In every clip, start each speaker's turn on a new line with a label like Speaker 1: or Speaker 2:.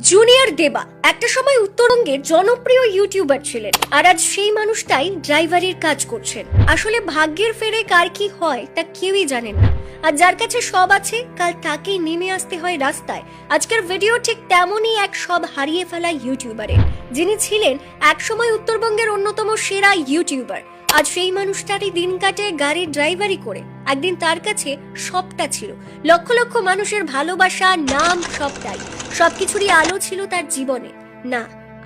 Speaker 1: Junior দেবা একটা সময় উত্তরবঙ্গের জনপ্রিয় ইউটিউবার ছিলেন, আর আজ সেই মানুষটাই ড্রাইভারের কাজ করছেন। আসলে ভাগ্যের ফেরে কার কি হয় তা কেউই জানেন না, আর যার কাছে সব আছে কাল তাকেই নেমে আসতে হয় রাস্তায়। আজকের ভিডিও ঠিক তেমনই এক সব হারিয়ে ফেলা ইউটিউবারের, যিনি ছিলেন একসময় উত্তরবঙ্গের অন্যতম সেরা ইউটিউবার। আজ সেই মানুষটারই দিন কাটে গাড়ির ড্রাইভারি করে। একদিন তার কাছে সবটা ছিল, লক্ষ লক্ষ মানুষের ভালোবাসা, নাম, সবটাই, সবকিছুরই আলো ছিল তার জীবনে। না,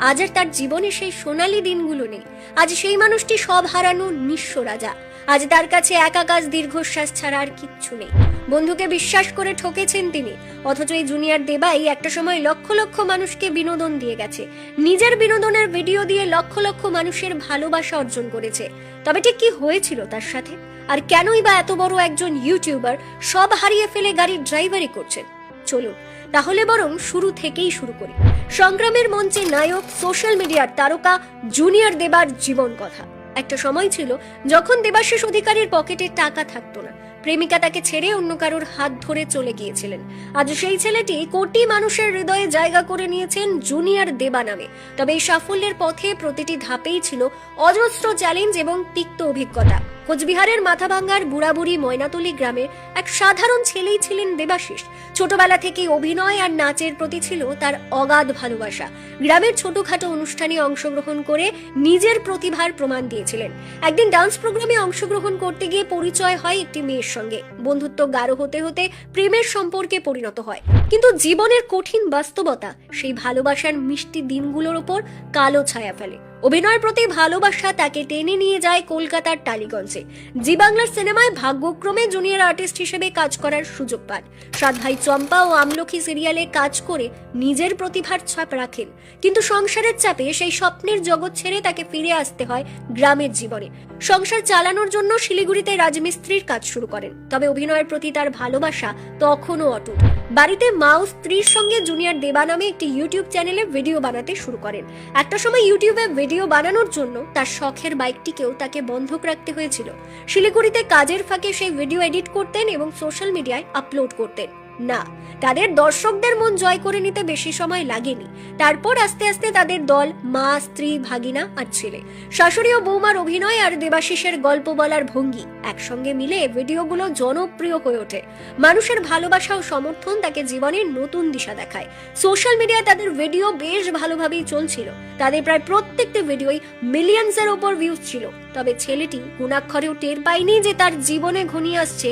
Speaker 1: আজ আর তার জীবনে সেই সোনালী দিনগুলো নেই। আজ সেই মানুষটি সব হারানো নিঃস্ব রাজা। আজ তার কাছে একাকাশ দীর্ঘশ্বাস ছাড়া আর কিচ্ছু নেই। বন্ধুকে বিশ্বাস করে ঠকেছেন তিনি, অথচ এই জুনিয়র দেবাই একটা সময় লক্ষ লক্ষ মানুষকে বিনোদন দিয়ে গেছে। নিজের বিনোদনের ভিডিও দিয়ে লক্ষ লক্ষ মানুষের ভালোবাসা অর্জন করেছে। তবে ঠিক কি হয়েছিল তার সাথে, আর কেনই বা এত বড় একজন ইউটিউবার সব হারিয়ে ফেলে গাড়ির ড্রাইভারি করছেন? চলুন তাহলে বরং শুরু থেকেই শুরু করি। সংগ্রামের মঞ্চে নায়ক, সোশ্যাল মিডিয়ার তারকা জুনিয়র দেবার জীবন কথা। একটা সময় ছিল যখন দেবাশিস অধিকারীর পকেটে টাকা থাকতো না, প্রেমিকা তাকে ছেড়ে অন্য কারোর হাত ধরে চলে গিয়েছিলেন। আজ সেই ছেলেটি কোটি মানুষের হৃদয়ে জায়গা করে নিয়েছেন জুনিয়র দেবা নামে। তবে এই সাফল্যের পথে প্রতিটি ধাপেই ছিল অজস্র চ্যালেঞ্জ এবং তিক্ত অভিজ্ঞতা। কোচবিহারের মাথাভাঙ্গার বুড়াবুড়ি ময়নাতলী গ্রামের এক সাধারণ ছেলেই ছিলেন দেবাশিস। ছোটবেলা থেকেই অভিনয় আর নাচের প্রতি ছিল তার অগাধ ভালোবাসা। গ্রামের ছোটখাটো অনুষ্ঠানে অংশগ্রহণ করে নিজের প্রতিভার প্রমাণ দিয়েছিলেন। একদিন ডান্স প্রোগ্রামে অংশগ্রহণ করতে গিয়ে পরিচয় হয় একটি মেয়ের সঙ্গে। বন্ধুত্ব গাঢ় হতে হতে প্রেমের সম্পর্কে পরিণত হয়। কিন্তু জীবনের কঠিন বাস্তবতা সেই ভালোবাসার মিষ্টি দিনগুলোর ওপর কালো ছায়া ফেলে। অভিনয়ের প্রতি ভালোবাসা তাকে টেনে নিয়ে যায় কলকাতার টালিগঞ্জে। জি বাংলার সিনেমায় ভাগ্যক্রমে জুনিয়র আর্টিস্ট হিসেবে কাজ করার সুযোগ পান। সাত ভাই চম্পা ও আমলকি সিরিয়ালে কাজ করে নিজের প্রতিভার ছাপ রাখেন। কিন্তু সংসারের চাপে সেই স্বপ্নের জগৎ ছেড়ে তাকে ফিরে আসতে হয় গ্রামের জীবনে। সংসার চালানোর জন্য শিলিগুড়িতে রাজমিস্ত্রির কাজ শুরু করেন। তবে অভিনয়ের প্রতি তার ভালোবাসা তখনও অটুট। বাড়িতে মা ও স্ত্রীর সঙ্গে জুনিয়র দেবা নামে একটি ইউটিউব চ্যানেলে ভিডিও বানাতে শুরু করেন। একটা সময় ইউটিউবে ভিডিও বানানোর জন্য তার শখের বাইকটিকেও তাকে বন্ধক রাখতে হয়েছিল। শিলিগুড়িতে কাজের ফাঁকে সেই ভিডিও এডিট করতেন এবং সোশ্যাল মিডিয়ায় আপলোড করতেন। না, তাদের দর্শকদের মন জয় করে নিতে বেশি সময় লাগেনি। তারপর আস্তে আস্তে তাদের দল, মা, স্ত্রী, ভাগিনা আর ছেলে, শাশুড়ি ও বৌমার অভিনয় আর দেবাশিসের গল্প বলার ভঙ্গি একসঙ্গে মিলে ভিডিওগুলো জনপ্রিয় হয়ে ওঠে। মানুষের ভালোবাসা ও সমর্থন তাকে জীবনের নতুন দিশা দেখায়। সোশ্যাল মিডিয়ায় তাদের ভিডিও বেশ ভালোভাবেই চলছিল। তাদের প্রায় প্রত্যেকটি ভিডিওই মিলিয়ন্সের ওপর ভিউজ ছিল। তবে ছেলেটি গুণাক্ষরেও টের পায়নি যে তার জীবনে ঘনিয়ে আসছে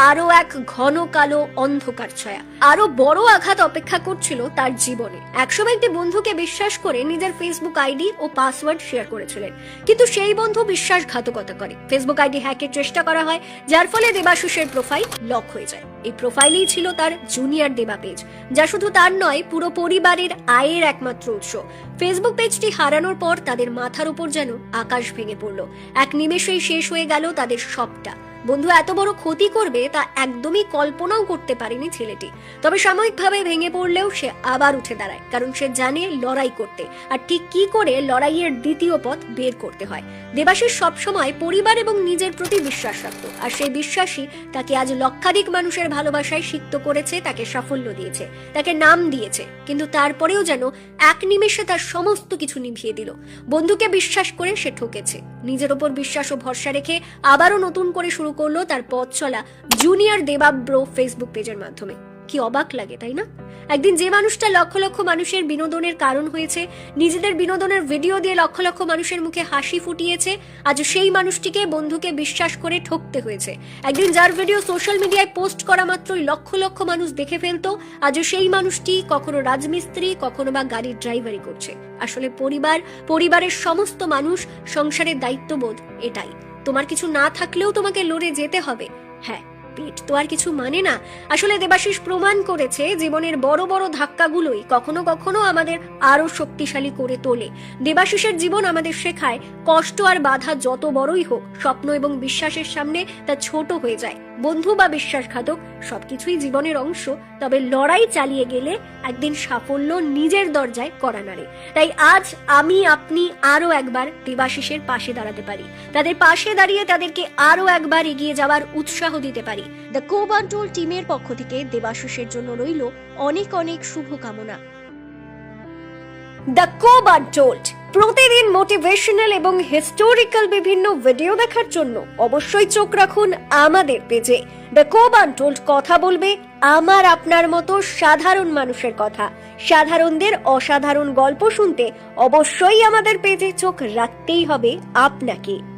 Speaker 1: আরো এক ঘন কালো অন্ধকার ছায়া। আরো বড় আঘাত অপেক্ষা করছিল তার জীবনে। একসময় একটি বন্ধুকে বিশ্বাস করে নিজের ফেসবুক আইডি ও পাসওয়ার্ড শেয়ার করেছিলেন, কিন্তু সেই বন্ধু বিশ্বাসঘাতকতা করে। ফেসবুক আইডি হ্যাকের চেষ্টা করা হয়, যার ফলে দেবাশিসের প্রোফাইল লক হয়ে যায়। এই প্রোফাইলেই ছিল তার জুনিয়র দেবা পেজ, যা শুধু তার নয়, পুরো পরিবারের আয়ের একমাত্র উৎস। ফেসবুক পেজটি হারানোর পর তাদের মাথার উপর যেন আকাশ ভেঙে পড়ল। এক নিমেষেই শেষ হয়ে গেল তাদের সবটা। বন্ধু এত বড় ক্ষতি করবে তা একদমই কল্পনাও করতে পারেনি ছেলেটি। তবে সাময়িকভাবে ভেঙে পড়লেও সে আবার উঠে দাঁড়ায়, কারণ সে জানে লড়াই করতে, আর ঠিক কি করে লড়াইয়ের দ্বিতীয় পথ বের করতে হয়। দেবাশিস সবসময় পরিবার এবং নিজের প্রতি বিশ্বাস রাখত, আর সেই বিশ্বাসই তাকে আজ লক্ষাধিক মানুষের ভালোবাসায় সিক্ত করেছে, তাকে সাফল্য দিয়েছে, তাকে নাম দিয়েছে। কিন্তু তারপরেও যেন এক নিমেষে তার সমস্ত কিছু নিভিয়ে দিল। বন্ধুকে বিশ্বাস করে সে ঠকেছে, নিজের ওপর বিশ্বাস ও ভরসা রেখে আবারও নতুন করে শুরু করলো তার পথ চলা জুনিয়র দেবা ব্রো ফেসবুক পেজের মাধ্যমে। কি অবাক লাগে, তাই না? একদিন যে মানুষটা লক্ষ লক্ষ মানুষের বিনোদনের কারণ হয়েছে, নিজেদের বিনোদনের ভিডিও দিয়ে লক্ষ লক্ষ মানুষের মুখে হাসি ফুটিয়েছে, আজ সেই মানুষটিকে বন্ধুকে বিশ্বাস করে ঠকতে হয়েছে। একদিন যার ভিডিও সোশ্যাল মিডিয়ায় পোস্ট করা মাত্রই লক্ষ লক্ষ মানুষ দেখে ফেলতো, আজ সেই মানুষটি কখনো রাজমিস্ত্রি, কখনো বা গাড়ির ড্রাইভারি করছে। আসলে পরিবারের সমস্ত মানুষ, সংসারের দায়িত্ববোধ এটাই। তোমার কিছু না থাকলেও তোমাকে লড়ে যেতে হবে। হ্যাঁ, পেট তো আর কিছু মানে না। আসলে দেবাশিস প্রমাণ করেছে জীবনের বড় বড় ধাক্কাগুলোই কখনো কখনো আমাদের আরো শক্তিশালী করে তোলে। দেবাশিসের জীবন আমাদের শেখায়, কষ্ট আর বাধা যত বড়ই হোক, স্বপ্ন এবং বিশ্বাসের সামনে তা ছোট হয়ে যায়। বন্ধু বা বিশ্বাসঘাতক সবকিছুই জীবনের অংশ, তবে লড়াই চালিয়ে গেলে একদিন সাফল্য নিজের দরজায় কড়া নাড়ে। তাই আজ আমি, আপনি আরো একবার দেবাশিসের পাশে দাঁড়াতে পারি, তাদের পাশে দাঁড়িয়ে তাদেরকে আরো একবার এগিয়ে যাওয়ার উৎসাহ দিতে পারি। দ্য কোবান্টোল টিমের পক্ষ থেকে দেবাশিসের জন্য রইল অনেক অনেক শুভকামনা। দ্য কোব আনটোল্ড। প্রতিদিন মোটিভেশনাল এবং হিস্টোরিক্যাল বিভিন্ন ভিডিও দেখার জন্য অবশ্যই চোখ রাখুন আমাদের পেজে। দ্য কোব আনটোল্ড কথা বলবে আমার আপনার মতো সাধারণ মানুষের কথা। সাধারণদের অসাধারণ গল্প শুনতে অবশ্যই আমাদের পেজে চোখ রাখতেই হবে আপনাকে।